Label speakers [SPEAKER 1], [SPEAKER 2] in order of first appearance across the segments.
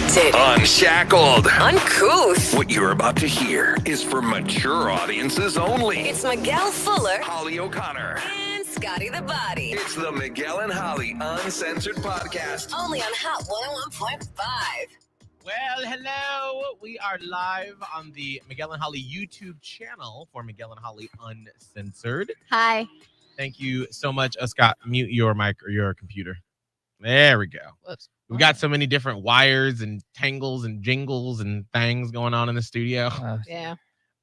[SPEAKER 1] Unfiltered.
[SPEAKER 2] Unshackled.
[SPEAKER 1] Uncouth.
[SPEAKER 2] What you're about to hear is for mature audiences only.
[SPEAKER 1] It's Miguel Fuller
[SPEAKER 2] Holly O'Connor.
[SPEAKER 1] and Scotty the Body.
[SPEAKER 2] It's the Miguel and Holly Uncensored podcast.
[SPEAKER 1] Only on Hot 101.5.
[SPEAKER 3] Well, hello. We are live on the Miguel and Holly YouTube channel for Miguel and Holly Uncensored.
[SPEAKER 4] Hi.
[SPEAKER 3] Thank you so much. Scott, mute your mic or your computer. There we go.
[SPEAKER 4] Whoops.
[SPEAKER 3] We've got so many different wires and tangles and jingles and things going on in the studio.
[SPEAKER 4] Yeah.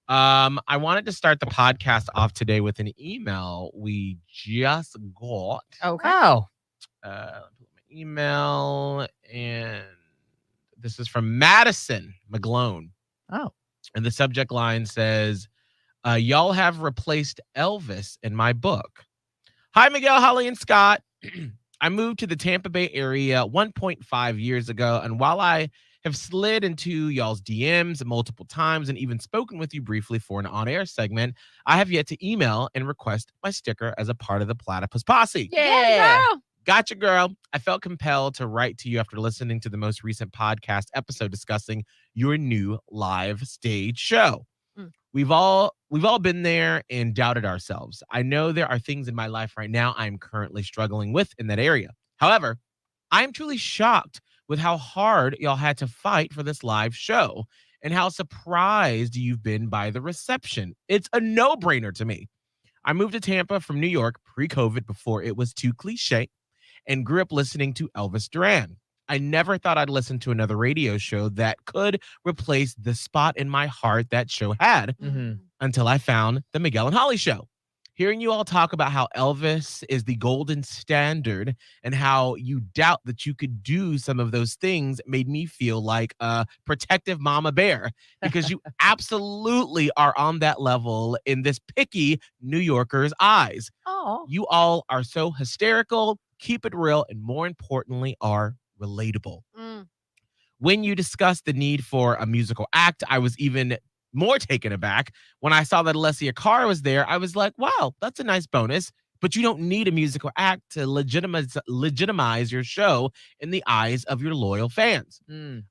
[SPEAKER 3] I wanted to start the podcast off today with an email we just got.
[SPEAKER 4] Okay.
[SPEAKER 3] Let me pull up my email, and this is from Madison McGlone.
[SPEAKER 5] Oh.
[SPEAKER 3] And the subject line says, y'all have replaced Elvis in my book. Hi, Miguel, Holly, and Scott. I moved to the Tampa Bay area 1.5 years ago, and while I have slid into y'all's DMs multiple times and even spoken with you briefly for an on-air segment, I have yet to email and request my sticker as a part of the Platypus Posse.
[SPEAKER 4] Yeah.
[SPEAKER 3] Gotcha, girl. I felt compelled to write to you after listening to the most recent podcast episode discussing your new live stage show. We've all been there and doubted ourselves. I know there are things in my life right now I'm currently struggling with in that area. However, I am truly shocked with how hard y'all had to fight for this live show and how surprised you've been by the reception. It's a no-brainer to me. I moved to Tampa from New York pre-COVID before it was too cliche and grew up listening to Elvis Duran. I never thought I'd listen to another radio show that could replace the spot in my heart that show had until I found the Miguel and Holly show. Hearing you all talk about how Elvis is the golden standard and how you doubt that you could do some of those things made me feel like a protective mama bear, because you absolutely are on that level in this picky New Yorker's eyes.
[SPEAKER 4] Oh.
[SPEAKER 3] You all are so hysterical, keep it real, and more importantly, are relatable. When you discussed the need for a musical act, I was even more taken aback. When I saw that Alessia Carr was there, I was like, wow, that's a nice bonus, but you don't need a musical act to legitimize your show in the eyes of your loyal fans.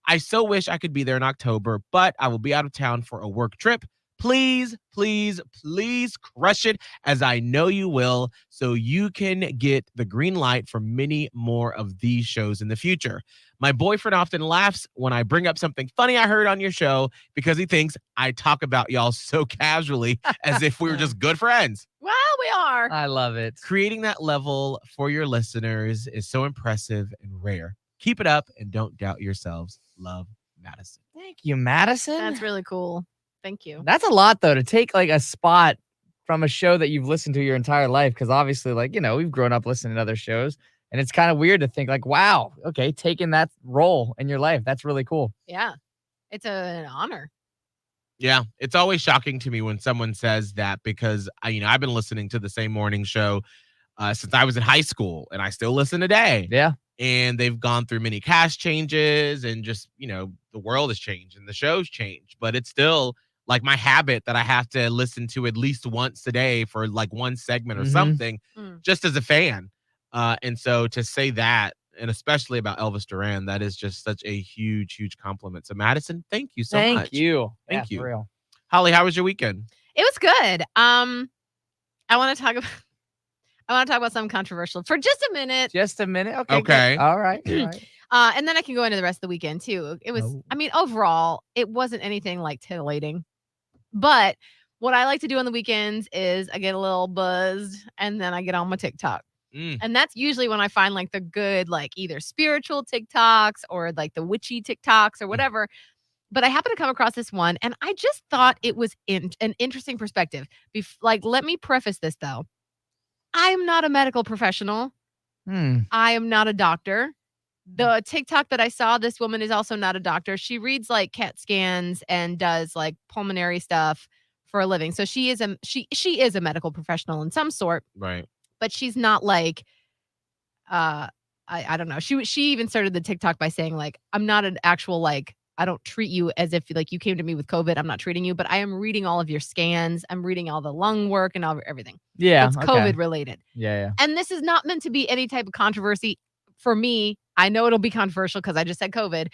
[SPEAKER 3] I so wish I could be there in October, but I will be out of town for a work trip. Please, please, please crush it, as I know you will, so you can get the green light for many more of these shows in the future. My boyfriend often laughs when I bring up something funny I heard on your show because he thinks I talk about y'all so casually as if we were just good friends.
[SPEAKER 4] Well, we are.
[SPEAKER 5] I love it.
[SPEAKER 3] Creating that level for your listeners is so impressive and rare. Keep it up and don't doubt yourselves. Love, Madison.
[SPEAKER 5] Thank you, Madison.
[SPEAKER 4] That's really cool. Thank you.
[SPEAKER 5] That's a lot, though, to take like a spot from a show that you've listened to your entire life. Because obviously, like, you know, we've grown up listening to other shows. And it's kind of weird to think like, wow, okay, taking that role in your life. That's really cool.
[SPEAKER 4] Yeah. It's an honor.
[SPEAKER 3] Yeah, it's always shocking to me when someone says that, because I've been listening to the same morning show since I was in high school, and I still listen today.
[SPEAKER 5] Yeah.
[SPEAKER 3] And they've gone through many cast changes, and just, the world has changed and the show's changed, but it's still like my habit that I have to listen to at least once a day for like one segment or something, just as a fan. And so to say that, and especially about Elvis Duran, that is just such a huge, huge compliment. So Madison, thank you so much.
[SPEAKER 5] Thank you.
[SPEAKER 3] Thank you.
[SPEAKER 5] For real.
[SPEAKER 3] Holly, how was your weekend?
[SPEAKER 4] It was good. I want to talk about something controversial for just a minute.
[SPEAKER 5] Just a minute. Okay.
[SPEAKER 3] Okay.
[SPEAKER 5] Good. All right. All right.
[SPEAKER 4] And then I can go into the rest of the weekend too. It was, overall, it wasn't anything like titillating. But what I like to do on the weekends is I get a little buzzed and then I get on my TikTok. And that's usually when I find like the good, like either spiritual TikToks or like the witchy TikToks or whatever. But I happened to come across this one and I just thought it was an interesting perspective. Let me preface this though. I'm not a medical professional. I am not a doctor. The TikTok that I saw, this woman is also not a doctor. She reads like CAT scans and does like pulmonary stuff for a living. So she is a medical professional in some sort.
[SPEAKER 3] Right.
[SPEAKER 4] But she's not like, I don't know. She even started the TikTok by saying like, I'm not an actual, like, I don't treat you as if like you came to me with COVID. I'm not treating you, but I am reading all of your scans. I'm reading all the lung work and everything.
[SPEAKER 5] Yeah.
[SPEAKER 4] It's COVID related.
[SPEAKER 5] Yeah.
[SPEAKER 4] And this is not meant to be any type of controversy for me. I know it'll be controversial because I just said COVID,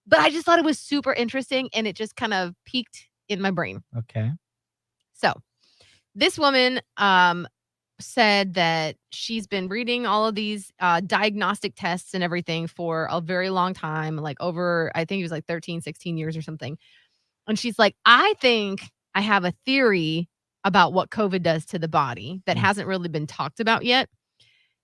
[SPEAKER 4] But I just thought it was super interesting, and it just kind of peaked in my brain.
[SPEAKER 5] Okay.
[SPEAKER 4] So this woman said that she's been reading all of these diagnostic tests and everything for a very long time, like over, I think it was like 13, 16 years or something. And she's like, I think I have a theory about what COVID does to the body that hasn't really been talked about yet.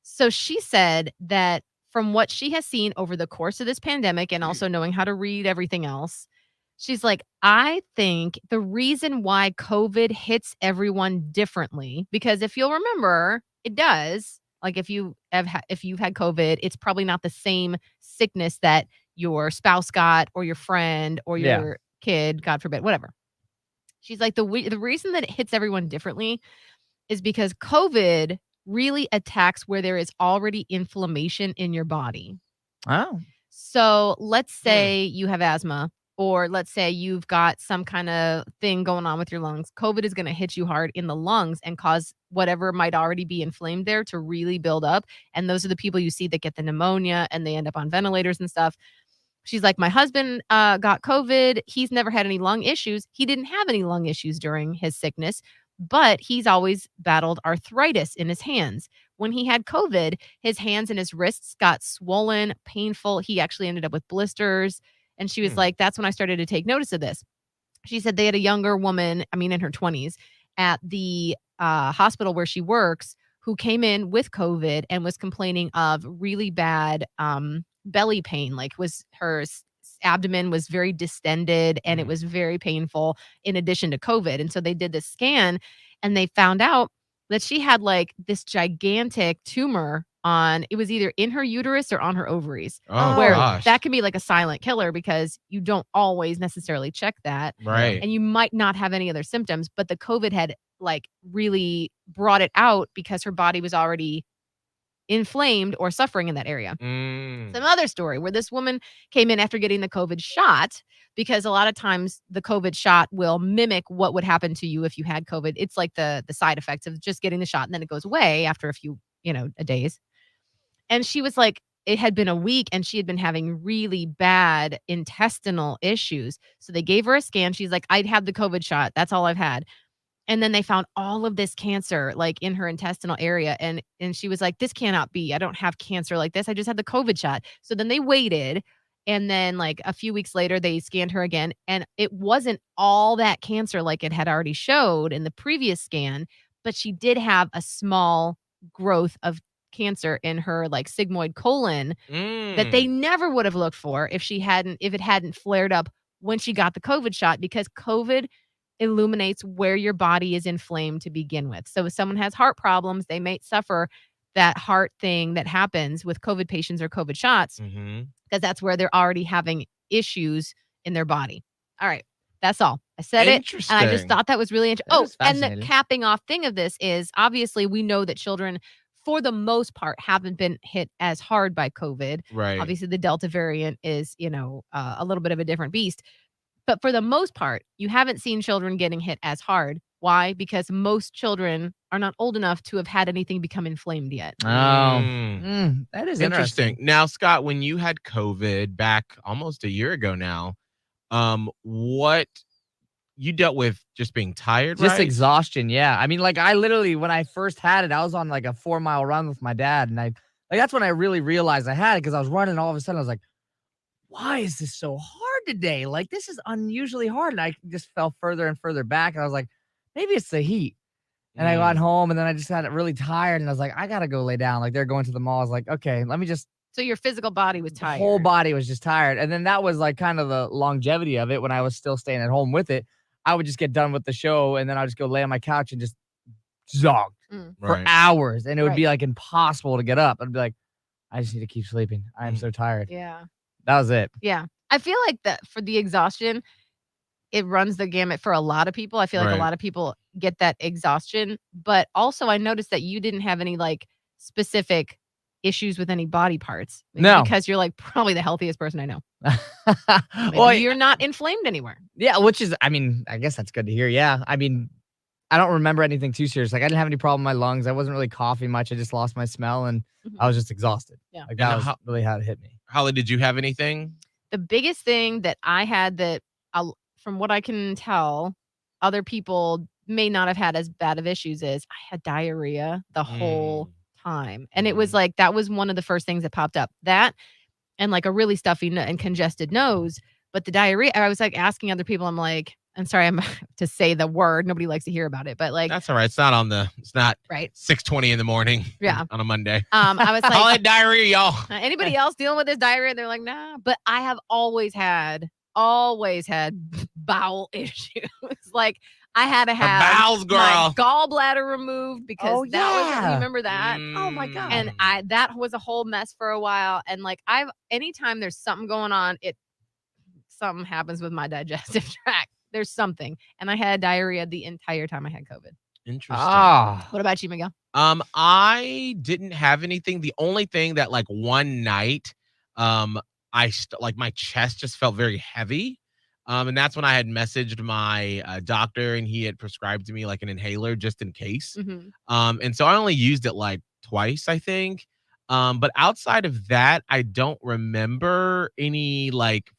[SPEAKER 4] So she said that from what she has seen over the course of this pandemic and also knowing how to read everything else, she's like, I think the reason why COVID hits everyone differently, because if you'll remember, it does. Like if you've had COVID, it's probably not the same sickness that your spouse got or your friend or your kid, God forbid, whatever. She's like, the reason that it hits everyone differently is because COVID really attacks where there is already inflammation in your body.
[SPEAKER 5] Oh.
[SPEAKER 4] So let's say you have asthma, or let's say you've got some kind of thing going on with your lungs. COVID is going to hit you hard in the lungs and cause whatever might already be inflamed there to really build up. And those are the people you see that get the pneumonia and they end up on ventilators and stuff. She's like, my husband got COVID. He's never had any lung issues. He didn't have any lung issues during his sickness, but he's always battled arthritis in his hands. When he had COVID, his hands and his wrists got swollen, painful. He actually ended up with blisters. And she was like, that's when I started to take notice of this. She said they had a younger woman, in her 20s, at the hospital where she works, who came in with COVID and was complaining of really bad belly pain. Like her abdomen was very distended and it was very painful in addition to COVID. And so they did this scan and they found out that she had like this gigantic tumor it was either in her uterus or on her ovaries.
[SPEAKER 3] Oh,
[SPEAKER 4] where
[SPEAKER 3] gosh.
[SPEAKER 4] that can be like a silent killer because you don't always necessarily check that.
[SPEAKER 3] Right.
[SPEAKER 4] And you might not have any other symptoms, but the COVID had like really brought it out because her body was already inflamed or suffering in that area. Some other story where this woman came in after getting the COVID shot, because a lot of times the COVID shot will mimic what would happen to you if you had COVID. It's like the side effects of just getting the shot and then it goes away after a few, days. And she was like, it had been a week and she had been having really bad intestinal issues. So they gave her a scan. She's like, I'd had the COVID shot. That's all I've had. And then they found all of this cancer like in her intestinal area. And she was like, this cannot be. I don't have cancer like this. I just had the COVID shot. So then they waited. And then like a few weeks later, they scanned her again. And it wasn't all that cancer like it had already showed in the previous scan, but she did have a small growth of cancer in her like sigmoid colon that they never would have looked for if it hadn't flared up when she got the COVID shot, because COVID illuminates where your body is inflamed to begin with. So if someone has heart problems, they may suffer that heart thing that happens with COVID patients or COVID shots, because that's where they're already having issues in their body. All right. That's all. I said it. And I just thought that was really interesting. Oh, and the capping off thing of this is obviously we know that children, for the most part, haven't been hit as hard by COVID.
[SPEAKER 3] Right.
[SPEAKER 4] Obviously, the Delta variant is, a little bit of a different beast. But for the most part, you haven't seen children getting hit as hard. Why? Because most children are not old enough to have had anything become inflamed yet.
[SPEAKER 5] Oh, that is
[SPEAKER 3] interesting. Now, Scott, when you had COVID back almost a year ago now, what you dealt with just being tired,
[SPEAKER 5] Just
[SPEAKER 3] right?
[SPEAKER 5] exhaustion, yeah. I literally, when I first had it, I was on like a 4-mile run with my dad. And that's when I really realized I had it, because I was running, all of a sudden I was like, why is this so hard today? Like, this is unusually hard. And I just fell further and further back. And I was like, maybe it's the heat. And I got home and then I just got really tired. And I was like, I got to go lay down. Like, they're going to the mall. I was like, okay, let me just.
[SPEAKER 4] So your physical body was tired.
[SPEAKER 5] The whole body was just tired. And then that was like kind of the longevity of it when I was still staying at home with it. I would just get done with the show and then I'd just go lay on my couch and just zogged for hours. And it would be like impossible to get up. I'd be like, I just need to keep sleeping. I am so tired.
[SPEAKER 4] Yeah.
[SPEAKER 5] That was it.
[SPEAKER 4] Yeah. I feel like that for the exhaustion, it runs the gamut for a lot of people. I feel like a lot of people get that exhaustion. But also I noticed that you didn't have any like specific issues with any body parts.
[SPEAKER 5] No.
[SPEAKER 4] Because you're like probably the healthiest person I know.
[SPEAKER 5] Well,
[SPEAKER 4] you're not inflamed anywhere.
[SPEAKER 5] Yeah, which is, I guess that's good to hear. Yeah. I don't remember anything too serious. Like, I didn't have any problem with my lungs. I wasn't really coughing much. I just lost my smell and I was just exhausted.
[SPEAKER 4] Yeah.
[SPEAKER 5] Like, that was really how it hit me.
[SPEAKER 3] Holly, did you have anything?
[SPEAKER 4] The biggest thing that I had that, from what I can tell, other people may not have had as bad of issues is I had diarrhea the whole time. And it was like, that was one of the first things that popped up. That and like a really stuffy and congested nose. But the diarrhea, I was like asking other people, I'm like, I'm sorry, I'm to say the word. Nobody likes to hear about it, but like,
[SPEAKER 3] That's all right. It's not
[SPEAKER 4] right.
[SPEAKER 3] 6:20 in the morning.
[SPEAKER 4] Yeah.
[SPEAKER 3] On a Monday.
[SPEAKER 4] I was like,
[SPEAKER 3] Call it diarrhea, y'all.
[SPEAKER 4] Anybody else dealing with this diarrhea? They're like, nah. But I have always had bowel issues. Like I had to have
[SPEAKER 3] bowels, girl.
[SPEAKER 4] my gallbladder removed because you remember that?
[SPEAKER 5] Oh my God.
[SPEAKER 4] And that was a whole mess for a while. And like anytime there's something going on, something happens with my digestive tract. There's something. And I had diarrhea the entire time I had COVID.
[SPEAKER 3] Interesting.
[SPEAKER 4] What about you, Miguel?
[SPEAKER 3] I didn't have anything. The only thing that like one night, like my chest just felt very heavy. And that's when I had messaged my doctor and he had prescribed to me like an inhaler just in case. And so I only used it like twice, I think. But outside of that, I don't remember any like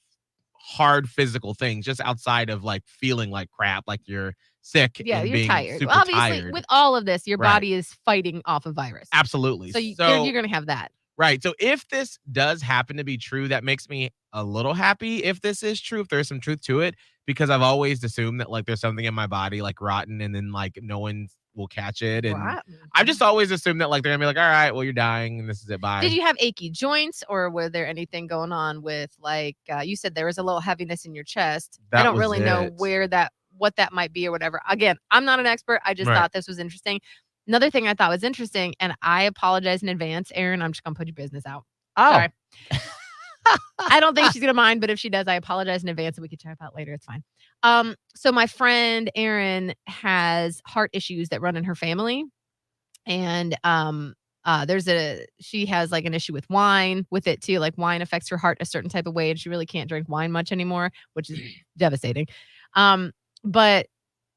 [SPEAKER 3] hard physical things, just outside of like feeling like crap, like you're sick.
[SPEAKER 4] Yeah,
[SPEAKER 3] and
[SPEAKER 4] you're
[SPEAKER 3] being
[SPEAKER 4] tired.
[SPEAKER 3] super
[SPEAKER 4] Well, obviously,
[SPEAKER 3] tired.
[SPEAKER 4] with all of this, your
[SPEAKER 3] Right.
[SPEAKER 4] body is fighting off a virus.
[SPEAKER 3] Absolutely.
[SPEAKER 4] So you're going to have that.
[SPEAKER 3] Right. So if this does happen to be true, that makes me a little happy if this is true, if there's some truth to it, because I've always assumed that like there's something in my body like rotten and then like no one will catch it. And I've just always assumed that like they're gonna be like, all right, well, you're dying and this is it. Bye.
[SPEAKER 4] Did you have achy joints or were there anything going on with like, you said there was a little heaviness in your chest. I don't really know what that might be or whatever. Again, I'm not an expert. I just thought this was interesting. Another thing I thought was interesting, and I apologize in advance, Aaron, I'm just going to put your business out.
[SPEAKER 5] Oh.
[SPEAKER 4] Sorry. I don't think she's going to mind, but if she does, I apologize in advance and we can chat about it later. It's fine. So my friend Erin has heart issues that run in her family. And she has like an issue with wine with it too. Like wine affects her heart a certain type of way and she really can't drink wine much anymore, which is devastating. But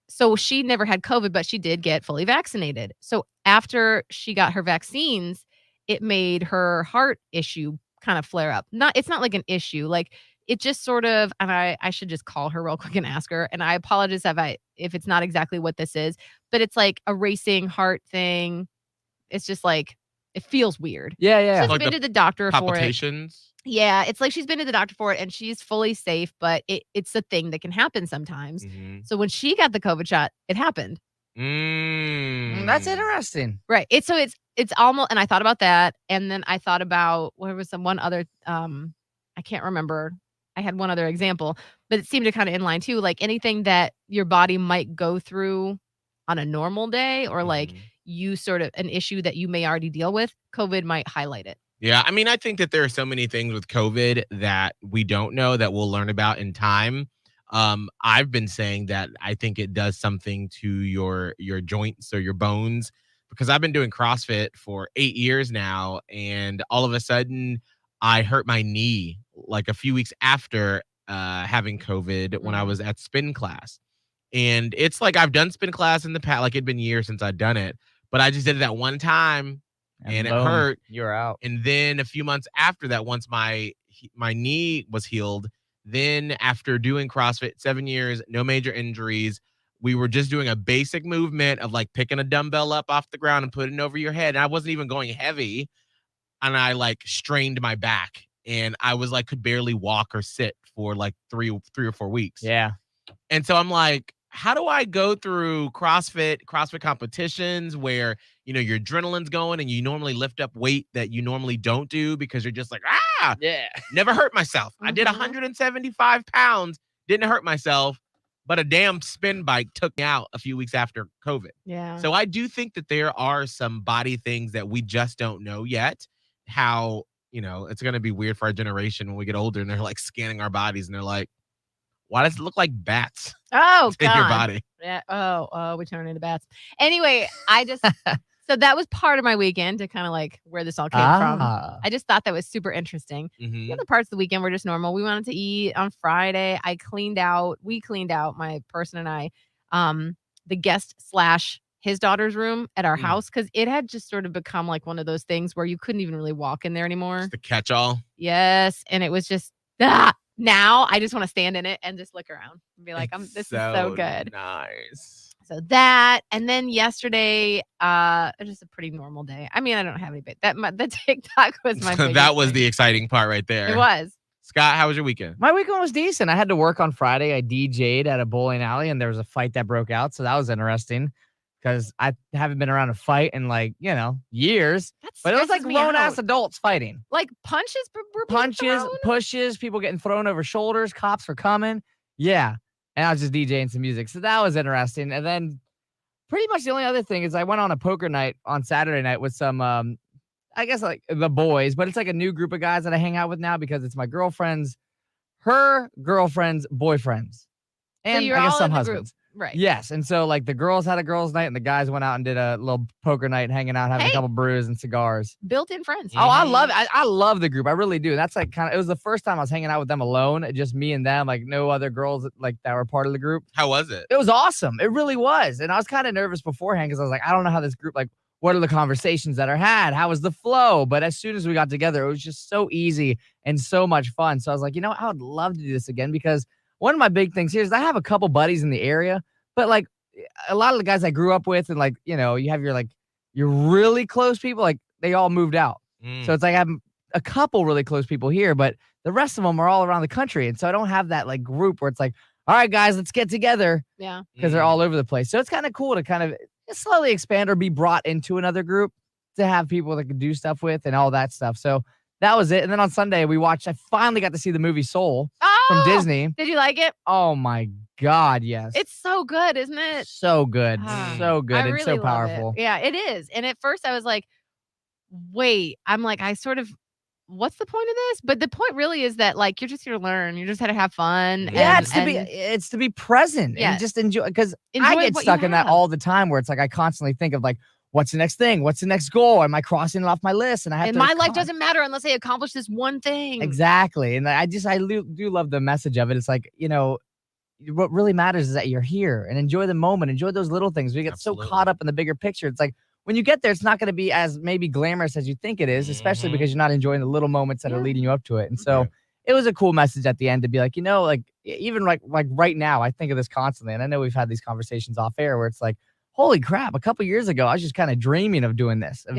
[SPEAKER 4] so she never had COVID, but she did get fully vaccinated. So after she got her vaccines, it made her heart issue kind of flare up. It's not like an issue, like it just sort of, and I should just call her real quick and ask her. And I apologize if it's not exactly what this is, but it's like a racing heart thing. It's just like, it feels weird.
[SPEAKER 5] Yeah.
[SPEAKER 4] She's
[SPEAKER 3] Like
[SPEAKER 4] been to the doctor for it.
[SPEAKER 3] palpitations.
[SPEAKER 4] Yeah, it's like she's been to the doctor for it and she's fully safe, but it's a thing that can happen sometimes. So when she got the COVID shot, it happened.
[SPEAKER 5] That's interesting.
[SPEAKER 4] Right. It's almost, and I thought about that. And then I thought about, what was one other, I can't remember. I had one other example, but it seemed to kind of in line too, like anything that your body might go through on a normal day or like you sort of an issue that you may already deal with, COVID might highlight it.
[SPEAKER 3] Yeah, I mean, I think that there are so many things with COVID that we don't know that we'll learn about in time. I've been saying that I think it does something to your joints or your bones because I've been doing CrossFit for 8 years now, and all of a sudden I hurt my knee like a few weeks after having COVID when I was at spin class. And it's like I've done spin class in the past, like it'd been years since I'd done it, but I just did it that one time. And it hurt.
[SPEAKER 5] You're out.
[SPEAKER 3] And then a few months after that, once my knee was healed, then after doing CrossFit 7 years, no major injuries, we were just doing a basic movement of like picking a dumbbell up off the ground and putting it over your head. And I wasn't even going heavy. And I like strained my back and I was like, could barely walk or sit for like three or 4 weeks.
[SPEAKER 5] Yeah.
[SPEAKER 3] And so I'm like, how do I go through CrossFit competitions where, you know, your adrenaline's going and you normally lift up weight that you normally don't do because you're just like,
[SPEAKER 5] Yeah.
[SPEAKER 3] never hurt myself. I did 175 pounds, didn't hurt myself, but a damn spin bike took me out a few weeks after COVID.
[SPEAKER 4] Yeah.
[SPEAKER 3] So I do think that there are some body things that we just don't know yet. How, you know, it's going to be weird for our generation when we get older and they're like scanning our bodies and they're like, why does it look like bats
[SPEAKER 4] Oh,
[SPEAKER 3] in
[SPEAKER 4] God.
[SPEAKER 3] your body?
[SPEAKER 4] Yeah. Oh, we turn into bats. Anyway, so that was part of my weekend to kind of like where this all came from. I just thought that was super interesting. The other parts of the weekend were just normal. We wanted to eat on Friday. We cleaned out, my person and I, the guest / his daughter's room at our house because it had just sort of become like one of those things where you couldn't even really walk in there anymore.
[SPEAKER 3] Just the catch-all.
[SPEAKER 4] Yes. And it was just, Now I just want to stand in it and just look around and be like,
[SPEAKER 3] It's
[SPEAKER 4] this is so good.
[SPEAKER 3] Nice.
[SPEAKER 4] So that, and then yesterday, just a pretty normal day. I mean, I don't have any big, the TikTok was my biggest
[SPEAKER 3] That was
[SPEAKER 4] thing.
[SPEAKER 3] the exciting part right there.
[SPEAKER 4] It was.
[SPEAKER 3] Scott, how was your weekend?
[SPEAKER 5] My weekend was decent. I had to work on Friday. I DJ'd at a bowling alley, and there was a fight that broke out. So that was interesting because I haven't been around a fight in years.
[SPEAKER 4] That
[SPEAKER 5] But it was like
[SPEAKER 4] stresses me
[SPEAKER 5] grown-ass
[SPEAKER 4] out.
[SPEAKER 5] adults fighting.
[SPEAKER 4] Like punches were being
[SPEAKER 5] Punches,
[SPEAKER 4] thrown?
[SPEAKER 5] pushes, people getting thrown over shoulders, cops were coming. Yeah. And I was just DJing some music. So that was interesting. And then pretty much the only other thing is I went on a poker night on Saturday night with some, I guess like the boys, but it's like a new group of guys that I hang out with now because it's my girlfriend's, her girlfriend's boyfriends. And
[SPEAKER 4] you're
[SPEAKER 5] I guess
[SPEAKER 4] all
[SPEAKER 5] some
[SPEAKER 4] in the
[SPEAKER 5] husbands.
[SPEAKER 4] group. Right.
[SPEAKER 5] Yes. And so like the girls had a girls' night and the guys went out and did a little poker night, hanging out, having a
[SPEAKER 4] Hey.
[SPEAKER 5] couple brews and cigars.
[SPEAKER 4] Built-in friends.
[SPEAKER 5] Oh, I love it. I love the group. I really do. That's like it was the first time I was hanging out with them alone, just me and them, like no other girls like that were part of the group.
[SPEAKER 3] How was it?
[SPEAKER 5] It was awesome. It really was. And I was kind of nervous beforehand because I was like, I don't know how this group, like, what are the conversations that are had? How was the flow? But as soon as we got together, it was just so easy and so much fun. So I was like, I would love to do this again because one of my big things here is I have a couple buddies in the area, but like a lot of the guys I grew up with and like, you have your really close people, like they all moved out. So it's like I have a couple really close people here, but the rest of them are all around the country. And so I don't have that like group where it's like, all right, guys, let's get together.
[SPEAKER 4] Yeah.
[SPEAKER 5] Because they're all over the place. So it's kind of cool to kind of slowly expand or be brought into another group to have people that can do stuff with and all that stuff. So that was it. And then on Sunday, I finally got to see the movie Soul from Disney.
[SPEAKER 4] Did you like it?
[SPEAKER 5] Oh my God, yes.
[SPEAKER 4] It's so good, isn't it?
[SPEAKER 5] So good.
[SPEAKER 4] Ah.
[SPEAKER 5] So good.
[SPEAKER 4] I
[SPEAKER 5] and
[SPEAKER 4] really
[SPEAKER 5] so
[SPEAKER 4] love
[SPEAKER 5] powerful.
[SPEAKER 4] it. Yeah, it is. And at first I was like, wait, what's the point of this? But the point really is that like you're just here to learn. You're just here to have fun.
[SPEAKER 5] Yeah,
[SPEAKER 4] and,
[SPEAKER 5] it's to be present and just enjoy, because I get
[SPEAKER 4] what
[SPEAKER 5] stuck
[SPEAKER 4] you
[SPEAKER 5] in that
[SPEAKER 4] have.
[SPEAKER 5] all the time where it's like I constantly think of like, what's the next thing? What's the next goal? Am I crossing it off my list? And I have
[SPEAKER 4] And
[SPEAKER 5] to
[SPEAKER 4] my life doesn't matter unless I accomplish this one thing.
[SPEAKER 5] Exactly. And I do love the message of it. It's like, what really matters is that you're here and enjoy the moment, enjoy those little things. We get
[SPEAKER 3] Absolutely.
[SPEAKER 5] so caught up in the bigger picture. It's like when you get there, it's not going to be as maybe glamorous as you think it is, especially because you're not enjoying the little moments that are leading you up to it. And so it was a cool message at the end to be like, like even like right now, I think of this constantly. And I know we've had these conversations off air where it's like, holy crap, a couple years ago, I was just kind of dreaming of doing this, of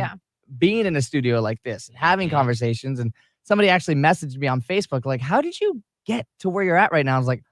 [SPEAKER 5] being in a studio like this and having conversations. And somebody actually messaged me on Facebook, like, how did you get to where you're at right now? I was like,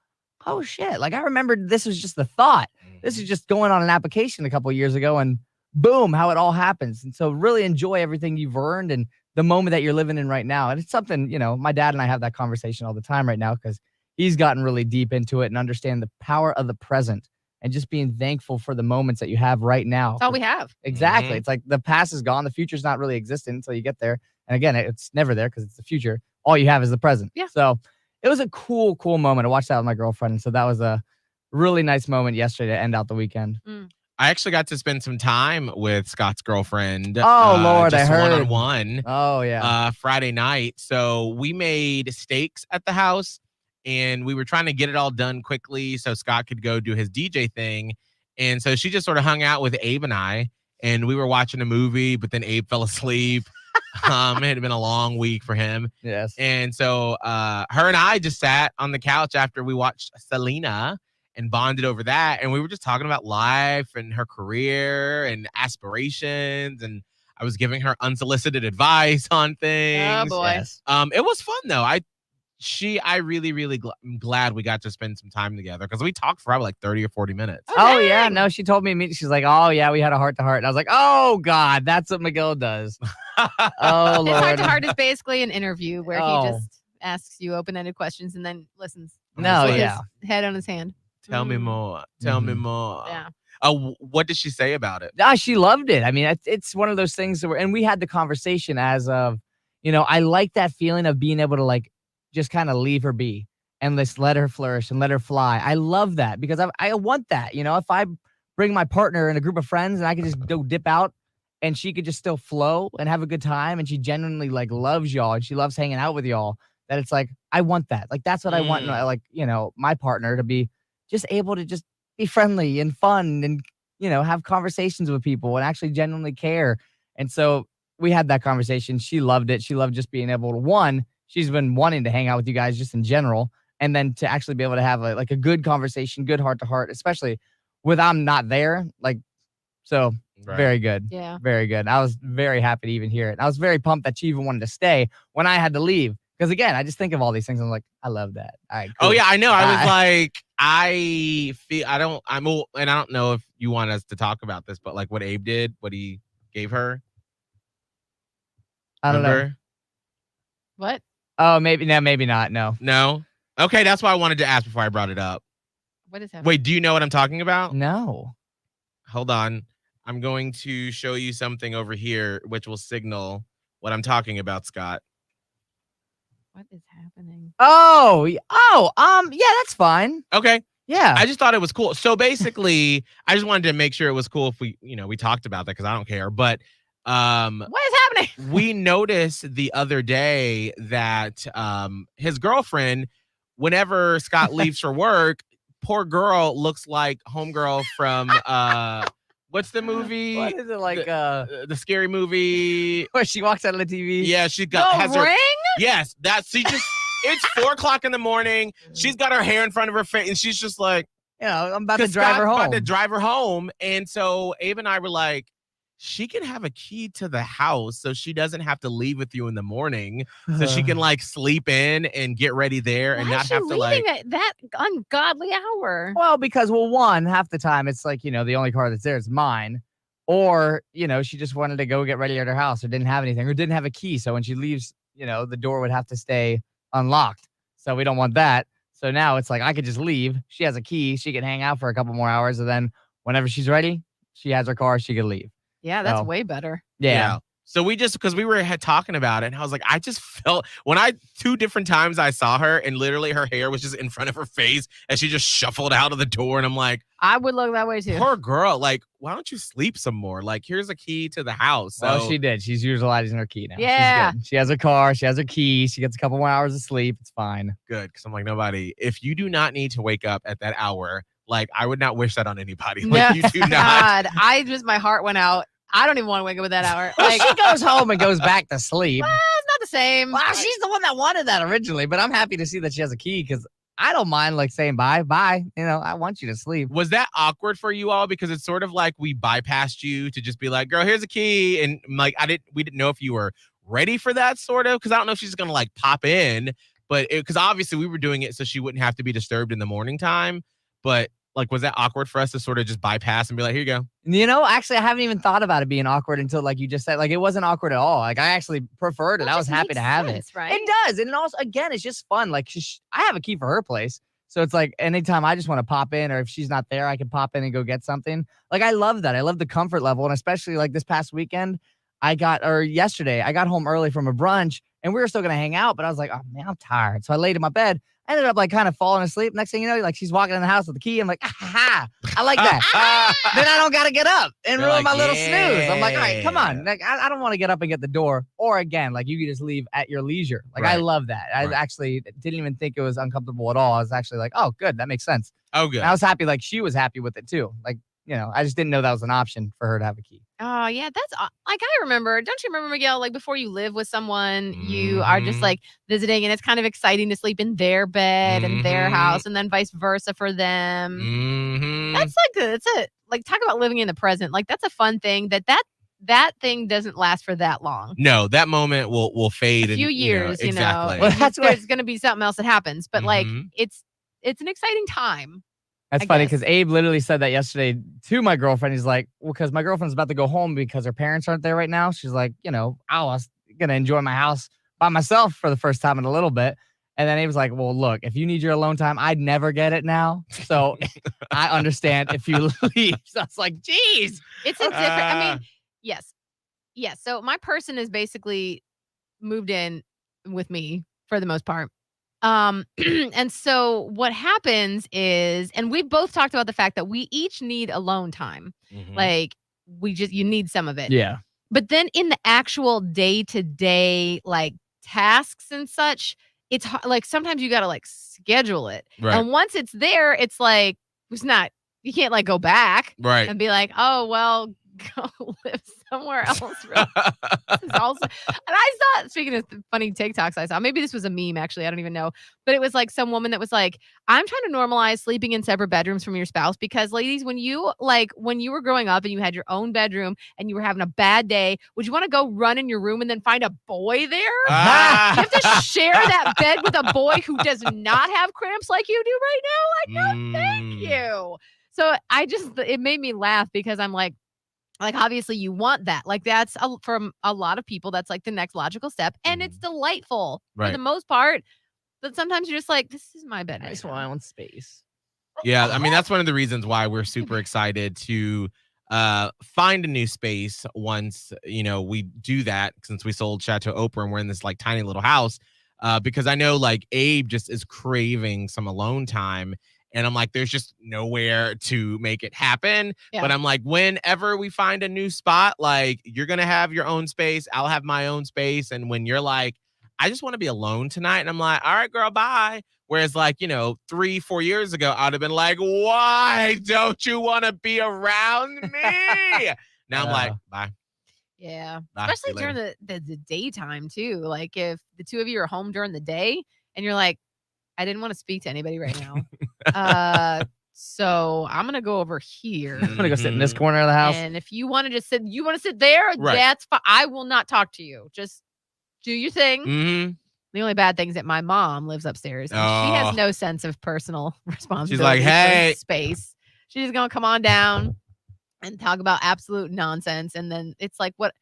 [SPEAKER 5] oh shit. Like I remembered this was just the thought. This is just going on an application a couple of years ago and boom, how it all happens. And so really enjoy everything you've earned and the moment that you're living in right now. And it's something, my dad and I have that conversation all the time right now because he's gotten really deep into it and understand the power of the present and just being thankful for the moments that you have right now.
[SPEAKER 4] That's all we have.
[SPEAKER 5] Exactly. It's like the past is gone. The future's not really existent until you get there. And again, it's never there because it's the future. All you have is the present.
[SPEAKER 4] Yeah.
[SPEAKER 5] So it was a cool moment. I watched that with my girlfriend. And so that was a really nice moment yesterday to end out the weekend.
[SPEAKER 3] I actually got to spend some time with Scott's girlfriend.
[SPEAKER 5] Oh, Lord, I
[SPEAKER 3] just
[SPEAKER 5] heard.
[SPEAKER 3] one-on-one.
[SPEAKER 5] Oh, yeah.
[SPEAKER 3] Friday night. So we made steaks at the house and we were trying to get it all done quickly so Scott could go do his DJ thing. And so she just sort of hung out with Abe and I, and we were watching a movie, but then Abe fell asleep. It had been a long week for him.
[SPEAKER 5] Yes.
[SPEAKER 3] And so her and I just sat on the couch after we watched Selena and bonded over that. And we were just talking about life and her career and aspirations. And I was giving her unsolicited advice on things.
[SPEAKER 4] Oh boy.
[SPEAKER 5] Yes.
[SPEAKER 3] It was fun though. I really am glad we got to spend some time together because we talked for probably like 30 or 40 minutes.
[SPEAKER 5] Oh, yeah. No, she told me immediately. She's like, oh, yeah, we had a heart to heart. And I was like, oh, God, that's what Miguel does. Oh, Lord.
[SPEAKER 4] His heart to heart is basically an interview where
[SPEAKER 5] Oh.
[SPEAKER 4] he just asks you open-ended questions and then listens.
[SPEAKER 5] No,
[SPEAKER 4] with
[SPEAKER 5] yeah.
[SPEAKER 4] his head on his hand.
[SPEAKER 3] Tell me more. Tell me more.
[SPEAKER 4] Yeah.
[SPEAKER 3] What did she say about it?
[SPEAKER 5] She loved it. I mean, it's one of those things where, and we had the conversation as of, I like that feeling of being able to like just kind of leave her be and just let her flourish and let her fly. I love that because I want that. If I bring my partner in a group of friends and I can just go dip out and she could just still flow and have a good time and she genuinely like loves y'all and she loves hanging out with y'all, that it's like, I want that. Like, that's what I want. Like, my partner to be just able to just be friendly and fun and, have conversations with people and actually genuinely care. And so we had that conversation. She loved it. She loved just being able to, one, she's been wanting to hang out with you guys just in general. And then to actually be able to have a good conversation, good heart to heart, especially with I'm not there. Like, so very good.
[SPEAKER 4] Yeah.
[SPEAKER 5] Very good. I was very happy to even hear it. I was very pumped that she even wanted to stay when I had to leave. Because again, I just think of all these things. I'm like, I love that. All right, cool.
[SPEAKER 3] Oh yeah, I know. I was
[SPEAKER 5] Bye.
[SPEAKER 3] like, I don't know if you want us to talk about this, but like what Abe did, what he gave her.
[SPEAKER 5] I don't know.
[SPEAKER 3] Remember?
[SPEAKER 4] What?
[SPEAKER 5] Oh, maybe not. No.
[SPEAKER 3] No. Okay, that's why I wanted to ask before I brought it up.
[SPEAKER 4] What is happening?
[SPEAKER 3] Wait, do you know what I'm talking about?
[SPEAKER 5] No.
[SPEAKER 3] Hold on. I'm going to show you something over here, which will signal what I'm talking about, Scott.
[SPEAKER 4] What is happening?
[SPEAKER 5] Yeah, that's fine.
[SPEAKER 3] Okay.
[SPEAKER 5] Yeah.
[SPEAKER 3] I just thought it was cool. So basically, I just wanted to make sure it was cool if we talked about that because I don't care. But
[SPEAKER 4] What is happening?
[SPEAKER 3] we noticed the other day that his girlfriend, whenever Scott leaves for work, poor girl looks like homegirl from what's the movie?
[SPEAKER 5] What is it like?
[SPEAKER 3] The scary movie.
[SPEAKER 5] Where she walks out of the TV.
[SPEAKER 3] Yeah, she has her.
[SPEAKER 4] Ring?
[SPEAKER 3] Yes, it's 4:00 in the morning. She's got her hair in front of her face, and she's just like,
[SPEAKER 5] I'm about to
[SPEAKER 3] 'cause
[SPEAKER 5] drive her
[SPEAKER 3] Scott's
[SPEAKER 5] home.
[SPEAKER 3] about to drive her home. And so Abe and I were like, she can have a key to the house so she doesn't have to leave with you in the morning. So she can like sleep in and get ready there and
[SPEAKER 4] Why
[SPEAKER 3] not
[SPEAKER 4] is she
[SPEAKER 3] have to like.
[SPEAKER 4] leaving at that ungodly hour?
[SPEAKER 5] Well, because one, half the time it's like, the only car that's there is mine. Or, she just wanted to go get ready at her house or didn't have anything or didn't have a key. So when she leaves, the door would have to stay unlocked. So we don't want that. So now it's like I could just leave. She has a key. She can hang out for a couple more hours. And then whenever she's ready, she has her car. She can leave.
[SPEAKER 4] Yeah, that's
[SPEAKER 5] So,
[SPEAKER 4] way better.
[SPEAKER 5] Yeah.
[SPEAKER 3] So because we were talking about it, and I was like, I just felt two different times I saw her, and literally her hair was just in front of her face, and she just shuffled out of the door, and I'm like,
[SPEAKER 4] I would look that way too.
[SPEAKER 3] poor girl, like, why don't you sleep some more? Like, here's a key to the house. So,
[SPEAKER 5] Well, she did. She's utilizing her key now.
[SPEAKER 4] Yeah.
[SPEAKER 5] She's good. She has her car. She has her key. She gets a couple more hours of sleep. It's fine.
[SPEAKER 3] good, because I'm like, nobody. If you do not need to wake up at that hour, like, I would not wish that on anybody. Like, you do not.
[SPEAKER 4] God, my heart went out. I don't even want to wake up at that hour.
[SPEAKER 5] Well,
[SPEAKER 4] Like,
[SPEAKER 5] she goes home and goes back to sleep.
[SPEAKER 4] it's not the same.
[SPEAKER 5] Well, she's the one that wanted that originally, but I'm happy to see that she has a key because I don't mind like saying bye. I want you to sleep.
[SPEAKER 3] Was that awkward for you all? Because it's sort of like we bypassed you to just be like, girl, here's a key. And like, we didn't know if you were ready for that sort of, because I don't know if she's going to like pop in, but because obviously we were doing it so she wouldn't have to be disturbed in the morning time. But like, was that awkward for us to sort of just bypass and be like, here you go?
[SPEAKER 5] Actually, I haven't even thought about it being awkward until like you just said, like it wasn't awkward at all. Like I actually preferred it.
[SPEAKER 4] Well,
[SPEAKER 5] I was
[SPEAKER 4] just
[SPEAKER 5] happy
[SPEAKER 4] makes
[SPEAKER 5] to have
[SPEAKER 4] sense,
[SPEAKER 5] it.
[SPEAKER 4] right?
[SPEAKER 5] It does. And also, again, it's just fun. Like I have a key for her place. So it's like anytime I just want to pop in or if she's not there, I can pop in and go get something. Like I love that. I love the comfort level. And especially like this past weekend, yesterday, I got home early from a brunch and we were still going to hang out, but I was like, oh man, I'm tired. So I laid in my bed. I ended up like kind of falling asleep. Next thing you know, like she's walking in the house with the key. I'm like, ah, I like that. Then I don't got to get up and
[SPEAKER 3] You're
[SPEAKER 5] ruin
[SPEAKER 3] like,
[SPEAKER 5] my little snooze. I'm like, all right, come
[SPEAKER 3] yeah.
[SPEAKER 5] on. Like, I don't want to get up and get the door. Or again, like you can just leave at your leisure. Like I
[SPEAKER 3] Right.
[SPEAKER 5] love that. I
[SPEAKER 3] Right.
[SPEAKER 5] actually didn't even think it was uncomfortable at all. I was actually like, oh, good. That makes sense.
[SPEAKER 3] Oh, good.
[SPEAKER 5] And I was happy. Like she was happy with it too. Like, I just didn't know that was an option for her to have a key.
[SPEAKER 4] Oh, yeah. That's like, I remember. Don't you remember, Miguel? Like, before you live with someone, you are just
[SPEAKER 3] Mhm.
[SPEAKER 4] like visiting, and it's kind of exciting to sleep in their bed and their
[SPEAKER 3] Mhm.
[SPEAKER 4] house, and then vice versa for them.
[SPEAKER 3] Mhm.
[SPEAKER 4] That's like, talk about living in the present. Like, that's a fun thing that thing doesn't last for that long.
[SPEAKER 3] No, that moment will fade
[SPEAKER 4] A
[SPEAKER 3] in
[SPEAKER 4] few years,
[SPEAKER 3] exactly.
[SPEAKER 5] Well, that's what-
[SPEAKER 4] there's going to be something else that happens, but like,
[SPEAKER 3] Mhm.
[SPEAKER 4] it's an exciting time.
[SPEAKER 5] That's
[SPEAKER 4] I
[SPEAKER 5] funny
[SPEAKER 4] guess.
[SPEAKER 5] because Abe literally said that yesterday to my girlfriend. He's like, well, because my girlfriend's about to go home because her parents aren't there right now. She's like, I was going to enjoy my house by myself for the first time in a little bit. And then Abe was like, well, look, if you need your alone time, I'd never get it now. So I understand if you leave. So I was like, geez.
[SPEAKER 4] It's a different, I
[SPEAKER 3] Ah.
[SPEAKER 4] mean, yes. So my person is basically moved in with me for the most part. And so what happens is, and we've both talked about the fact that we each need alone time.
[SPEAKER 3] Mhm.
[SPEAKER 4] Like you need some of it.
[SPEAKER 5] Yeah.
[SPEAKER 4] But then in the actual day-to-day like tasks and such, it's like sometimes you got to like schedule it.
[SPEAKER 3] Right.
[SPEAKER 4] And once it's there, it's like you can't like go back
[SPEAKER 3] Right.
[SPEAKER 4] and be like, oh, well, go live somewhere else. This is also, and I saw, speaking of funny TikToks I saw, maybe this was a meme actually, I don't even know, but it was like some woman that was like, I'm trying to normalize sleeping in separate bedrooms from your spouse because ladies, when you were growing up and you had your own bedroom and you were having a bad day, would you want to go run in your room and then find a boy there? You have to share that bed with a boy who does not have cramps like you do right now? Like, no, thank you. So it made me laugh because I'm like obviously you want that. Like that's from a lot of people, that's like the next logical step. And it's delightful for the most part. But sometimes you're just like, this is my bed.
[SPEAKER 5] I just want my own space.
[SPEAKER 3] Yeah, I mean, that's one of the reasons why we're super excited to find a new space once, we do that, since we sold Chateau Oprah and we're in this like tiny little house, because I know like Abe just is craving some alone time. And I'm like, there's just nowhere to make it happen. Yeah. But I'm like, whenever we find a new spot, like you're going to have your own space. I'll have my own space. And when you're like, I just want to be alone tonight. And I'm like, all right, girl, bye. Whereas like, 3-4 years ago, I'd have been like, why don't you want to be around me? Now I'm like, bye.
[SPEAKER 4] Yeah.
[SPEAKER 3] Bye.
[SPEAKER 4] Especially during the daytime too. Like if the two of you are home during the day and you're like, I didn't want to speak to anybody right now. So I'm going to go over here.
[SPEAKER 5] I'm going to go sit in this corner of the house.
[SPEAKER 4] And if you want to just sit, there, right, that's fine. I will not talk to you. Just do your thing.
[SPEAKER 3] Mm-hmm.
[SPEAKER 4] The only bad thing is that my mom lives upstairs. And she has no sense of personal responsibility.
[SPEAKER 3] She's like, hey,
[SPEAKER 4] space. She's going to come on down and talk about absolute nonsense. And then it's like, what?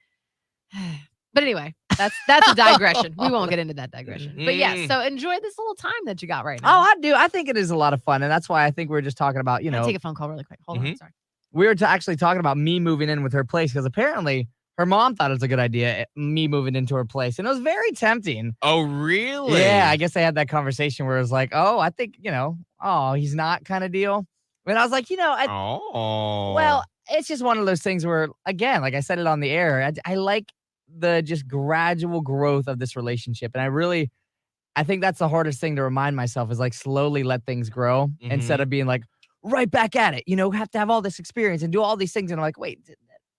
[SPEAKER 4] But anyway, that's a digression. We won't get into that digression. But yeah, so enjoy this little time that you got right now.
[SPEAKER 5] Oh, I do. I think it is a lot of fun. And that's why I think we were just talking about,
[SPEAKER 4] take a phone call really quick. Hold on. Sorry.
[SPEAKER 5] We were actually talking about me moving in with her place because apparently her mom thought it was a good idea, me moving into her place. And it was very tempting.
[SPEAKER 3] Oh, really?
[SPEAKER 5] Yeah, I guess I had that conversation where it was like, oh, I think, he's not kind of deal. But I was like, well, it's just one of those things where, again, like I said it on the air, I like the just gradual growth of this relationship. And I think that's the hardest thing to remind myself is like slowly let things grow instead of being like right back at it, have to have all this experience and do all these things. And I'm like, wait,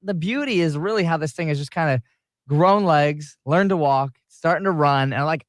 [SPEAKER 5] the beauty is really how this thing is just kind of grown legs, learn to walk, starting to run. And like,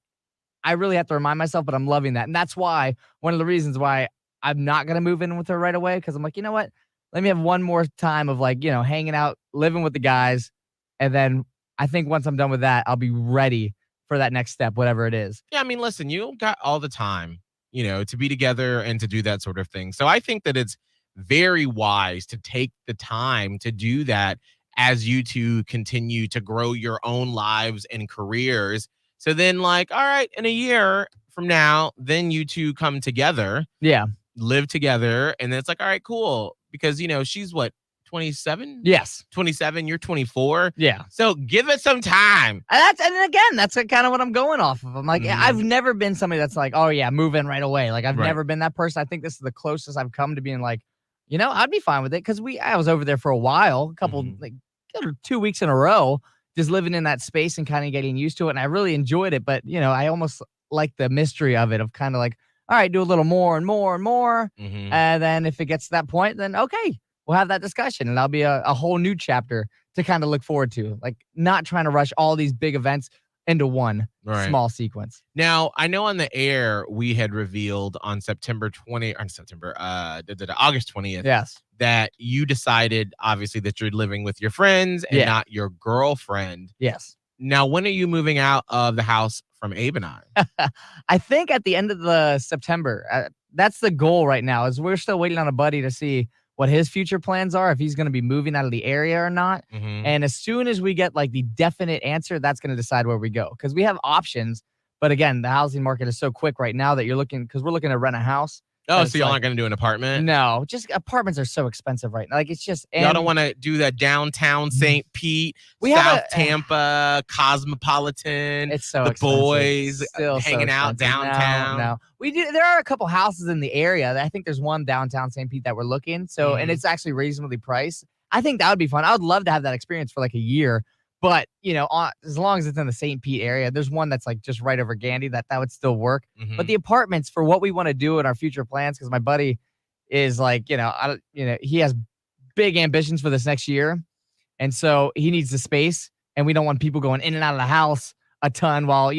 [SPEAKER 5] I really have to remind myself, but I'm loving that. And that's why one of the reasons why I'm not going to move in with her right away. Cause I'm like, you know what? Let me have one more time of like, hanging out, living with the guys. And then I think once I'm done with that, I'll be ready for that next step, whatever it is.
[SPEAKER 3] Yeah, I mean, listen, you got all the time, to be together and to do that sort of thing. So I think that it's very wise to take the time to do that as you two continue to grow your own lives and careers. So then like, all right, in a year from now, then you two come together.
[SPEAKER 5] Yeah.
[SPEAKER 3] Live together. And then it's like, all right, cool. Because, she's what? 27?
[SPEAKER 5] Yes.
[SPEAKER 3] 27, you're 24.
[SPEAKER 5] Yeah.
[SPEAKER 3] So give it some time.
[SPEAKER 5] And that's kind of what I'm going off of. I'm like, I've never been somebody that's like, oh yeah, move in right away. Like I've never been that person. I think this is the closest I've come to being like, I'd be fine with it. Cause I was over there for a while, a couple, like 2 weeks in a row, just living in that space and kind of getting used to it. And I really enjoyed it. But, I almost like the mystery of it of kind of like, all right, do a little more and more and more. And then if it gets to that point, then okay. We'll have that discussion and that'll be a whole new chapter to kind of look forward to. Like not trying to rush all these big events into one small sequence.
[SPEAKER 3] Now, I know on the air, we had revealed on August 20th.
[SPEAKER 5] Yes.
[SPEAKER 3] That you decided obviously that you're living with your friends and not your girlfriend.
[SPEAKER 5] Yes.
[SPEAKER 3] Now, when are you moving out of the house from Abe and I?
[SPEAKER 5] I think at the end of the September, that's the goal right now is we're still waiting on a buddy to see what his future plans are, if he's going to be moving out of the area or not. And as soon as we get like the definite answer, that's going to decide where we go. Because we have options. But again, the housing market is so quick right now that because we're looking to rent a house.
[SPEAKER 3] Oh, so y'all aren't going to do an apartment?
[SPEAKER 5] No, just apartments are so expensive right now. Like it's just
[SPEAKER 3] y'all don't want to do that downtown St. Pete, South Tampa, Cosmopolitan.
[SPEAKER 5] It's so
[SPEAKER 3] the
[SPEAKER 5] expensive.
[SPEAKER 3] Boys
[SPEAKER 5] Still
[SPEAKER 3] hanging
[SPEAKER 5] so
[SPEAKER 3] out downtown.
[SPEAKER 5] No, we do. There are a couple houses in the area. I think there's one downtown St. Pete that we're looking. So and it's actually reasonably priced. I think that would be fun. I would love to have that experience for like a year. But, as long as it's in the St. Pete area, there's one that's like just right over Gandy that would still work. But the apartments for what we want to do in our future plans, because my buddy is like, he has big ambitions for this next year. And so he needs the space, and we don't want people going in and out of the house a ton while,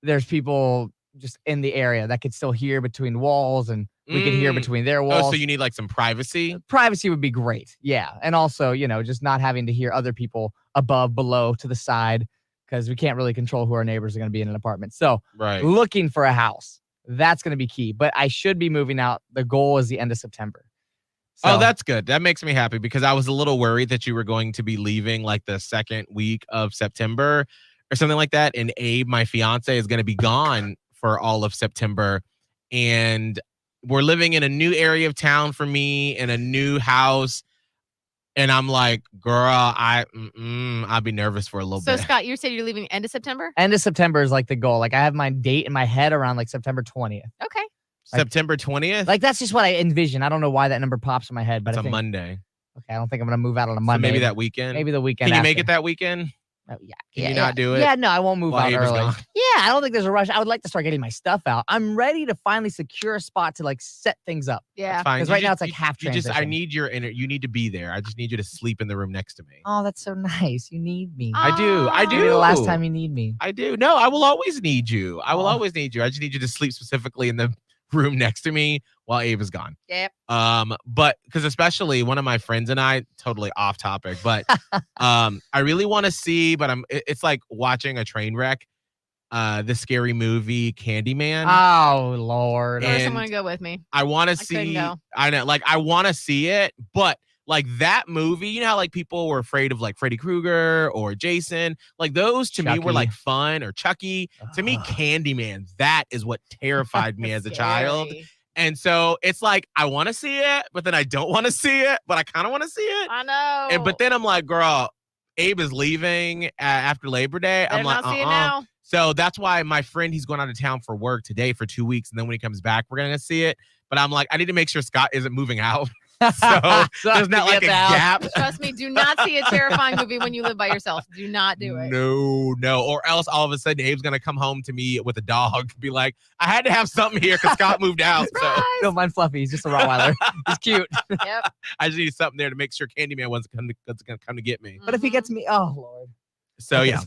[SPEAKER 5] there's people just in the area that could still hear between walls, and we could hear between their walls.
[SPEAKER 3] Oh, so you need like some privacy?
[SPEAKER 5] Privacy would be great. Yeah. And also, just not having to hear other people above, below, to the side, because we can't really control who our neighbors are going to be in an apartment. So looking for a house, that's going to be key. But I should be moving out. The goal is the end of September. So,
[SPEAKER 3] oh, that's good. That makes me happy because I was a little worried that you were going to be leaving like the second week of September or something like that. And Abe, my fiance, is going to be gone for all of September. And we're living in a new area of town for me in a new house. And I'm like, girl, I'll be nervous for a little bit.
[SPEAKER 4] So, Scott, you said you're leaving end of September?
[SPEAKER 5] End of September is like the goal. Like I have my date in my head around like September 20th.
[SPEAKER 4] Okay.
[SPEAKER 3] September 20th?
[SPEAKER 5] Like that's just what I envision. I don't know why that number pops in my head, but
[SPEAKER 3] it's
[SPEAKER 5] I think,
[SPEAKER 3] Monday.
[SPEAKER 5] Okay, I don't think I'm going to move out on a Monday.
[SPEAKER 3] So maybe that weekend?
[SPEAKER 5] Maybe the weekend
[SPEAKER 3] Can you
[SPEAKER 5] after.
[SPEAKER 3] make it that weekend?
[SPEAKER 5] Oh,
[SPEAKER 3] Can you not do it?
[SPEAKER 5] Yeah, no, I won't move out
[SPEAKER 3] Abe is
[SPEAKER 5] early.
[SPEAKER 3] gone?
[SPEAKER 5] Yeah, I don't think there's a rush. I would like to start getting my stuff out. I'm ready to finally secure a spot to like set things up.
[SPEAKER 4] Yeah.
[SPEAKER 3] That's fine.
[SPEAKER 5] Because right now it's like half transition.
[SPEAKER 3] I need you need to be there. I just need you to sleep in the room next to me.
[SPEAKER 5] Oh, that's so nice. You need me.
[SPEAKER 3] I do.
[SPEAKER 5] Maybe the last time you need me.
[SPEAKER 3] I do. No, I will always need you. I will always need you. I just need you to sleep specifically in the room next to me while Abe is gone.
[SPEAKER 4] Yep.
[SPEAKER 3] But because especially one of my friends and I, totally off topic, but I really want to see, but it's like watching a train wreck, the scary movie Candyman.
[SPEAKER 5] Oh Lord.
[SPEAKER 4] Or someone to go with me.
[SPEAKER 3] I want to see, I know, like I want to see it, but like that movie, you know how like people were afraid of like Freddy Krueger or Jason, like those to me were like fun, or Chucky. To me, Candyman, that is what terrified me as a child. And so it's like, I want to see it, but then I don't want to see it, but I kind of want to see it.
[SPEAKER 4] I know.
[SPEAKER 3] But then I'm like, girl, Abe is leaving after Labor Day. I'm like,
[SPEAKER 4] see it now.
[SPEAKER 3] So that's why my friend, he's going out of town for work today for 2 weeks. And then when he comes back, we're going to see it. But I'm like, I need to make sure Scott isn't moving out. So there's not like a gap.
[SPEAKER 4] Trust me, do not see a terrifying movie when you live by yourself. Do not do it.
[SPEAKER 3] No. Or else all of a sudden Abe's gonna come home to me with a dog, be like, I had to have something here because Scott moved out. So
[SPEAKER 5] don't mind Fluffy. He's just a Rottweiler. He's cute.
[SPEAKER 4] Yep.
[SPEAKER 3] I just need something there to make sure Candyman wasn't gonna come to get me.
[SPEAKER 5] But if he gets me, oh Lord.
[SPEAKER 3] So
[SPEAKER 5] okay,
[SPEAKER 3] yeah.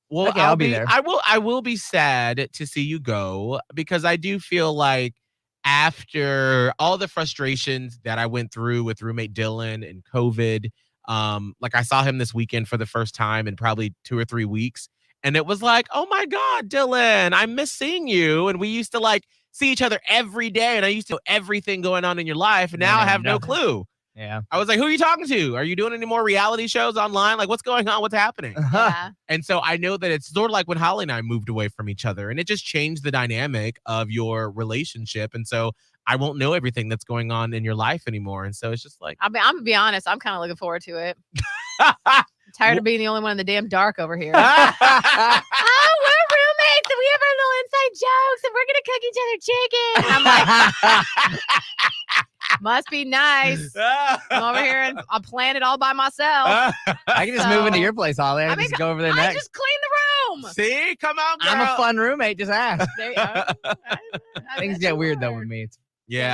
[SPEAKER 3] Well,
[SPEAKER 5] okay, I'll be there.
[SPEAKER 3] I will be sad to see you go because I do feel like after all the frustrations that I went through with roommate Dylan and COVID, like I saw him this weekend for the first time in probably 2 or 3 weeks. And it was like, oh my God, Dylan, I miss seeing you. And we used to like see each other every day. And I used to know everything going on in your life. And now I have no clue.
[SPEAKER 5] Yeah.
[SPEAKER 3] I was like, who are you talking to? Are you doing any more reality shows online? Like, what's going on? What's happening?
[SPEAKER 4] Yeah.
[SPEAKER 3] And so I know that it's sort of like when Holly and I moved away from each other, and it just changed the dynamic of your relationship. And so I won't know everything that's going on in your life anymore. And so it's just like,
[SPEAKER 4] I'm going to be honest. I'm kind of looking forward to it. I'm tired of being the only one in the damn dark over here. Oh, we're roommates and we have our little inside jokes and we're going to cook each other chicken. And I'm like, must be nice. I'm over here and I plan it all by myself.
[SPEAKER 5] I can just move into your place, Holly. I just go over there next.
[SPEAKER 4] I just clean the room.
[SPEAKER 3] See, come on, girl.
[SPEAKER 5] I'm a fun roommate. Just ask.
[SPEAKER 4] There you go.
[SPEAKER 5] Things get weird though with me. It's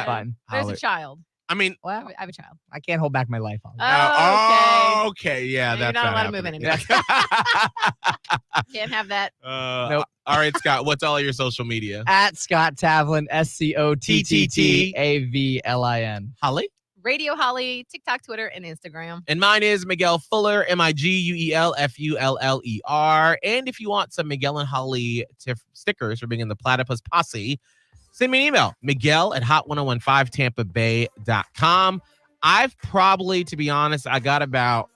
[SPEAKER 5] fun.
[SPEAKER 4] There's a child.
[SPEAKER 3] I mean,
[SPEAKER 5] well,
[SPEAKER 4] I have a child.
[SPEAKER 5] I can't hold back my life.
[SPEAKER 4] Oh,
[SPEAKER 3] okay. Yeah,
[SPEAKER 4] no,
[SPEAKER 3] that's
[SPEAKER 4] you're not allowed to
[SPEAKER 3] happening.
[SPEAKER 4] move anymore. Can't have that.
[SPEAKER 5] Nope.
[SPEAKER 3] All right, Scott, what's all your social media?
[SPEAKER 5] At Scott Tavlin, SCOTTAVLIN.
[SPEAKER 3] Holly?
[SPEAKER 4] Radio Holly, TikTok, Twitter, and Instagram.
[SPEAKER 3] And mine is Miguel Fuller, MIGUELFULLER. And if you want some Miguel and Holly stickers for being in the Platypus Posse, send me an email, Miguel@hot1015tampabay.com. I've probably, to be honest, I got about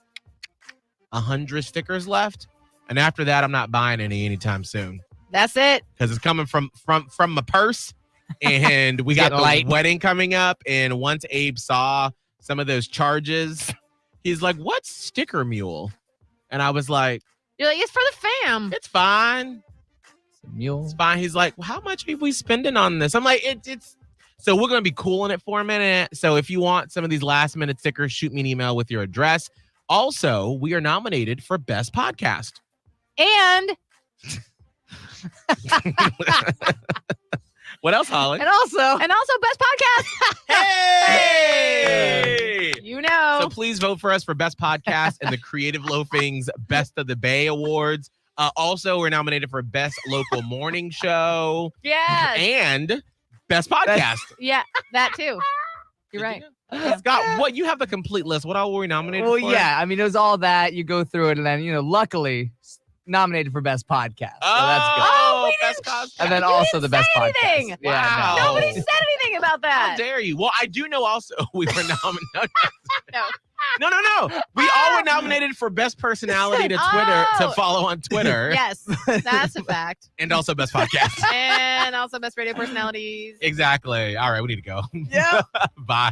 [SPEAKER 3] 100 stickers left. And after that, I'm not buying any anytime soon.
[SPEAKER 4] That's it.
[SPEAKER 3] Because it's coming from my purse. And we got the wedding coming up. And once Abe saw some of those charges, he's like, what's Sticker Mule? And I was like,
[SPEAKER 4] you're like, it's for the fam.
[SPEAKER 3] It's fine.
[SPEAKER 5] Mule.
[SPEAKER 3] It's fine. He's like, well, how much are we spending on this? I'm like, it's so we're going to be cooling it for a minute. So if you want some of these last minute stickers, shoot me an email with your address. Also, we are nominated for Best Podcast.
[SPEAKER 4] And
[SPEAKER 3] what else, Holly?
[SPEAKER 5] And also
[SPEAKER 4] Best Podcast.
[SPEAKER 3] Hey!
[SPEAKER 4] You know.
[SPEAKER 3] So please vote for us for Best Podcast and the Creative Loafing's Best of the Bay Awards. Also, we're nominated for Best Local Morning Show
[SPEAKER 4] yes.
[SPEAKER 3] and Best Podcast.
[SPEAKER 4] Yeah, that too. You're right.
[SPEAKER 3] Scott, what you have the complete list. What all were we nominated
[SPEAKER 5] Well,
[SPEAKER 3] for?
[SPEAKER 5] yeah. I mean, it was all that. You go through it, and then, luckily nominated for Best Podcast. So that's good.
[SPEAKER 3] Oh, Best Podcast.
[SPEAKER 5] And then
[SPEAKER 4] You
[SPEAKER 5] also
[SPEAKER 4] didn't
[SPEAKER 5] the Best
[SPEAKER 4] say
[SPEAKER 5] Podcast.
[SPEAKER 4] anything.
[SPEAKER 3] Wow.
[SPEAKER 5] no.
[SPEAKER 4] Nobody said anything about
[SPEAKER 3] How
[SPEAKER 4] that.
[SPEAKER 3] dare you? Well, I do know also we were nominated.
[SPEAKER 4] No.
[SPEAKER 3] No. We all were nominated for Best Personality to Twitter to
[SPEAKER 4] Oh.
[SPEAKER 3] follow on Twitter.
[SPEAKER 4] Yes, that's a fact.
[SPEAKER 3] And also Best Podcast.
[SPEAKER 4] And also best radio personalities.
[SPEAKER 3] Exactly. All right, we need to go.
[SPEAKER 5] Yeah.
[SPEAKER 3] Bye.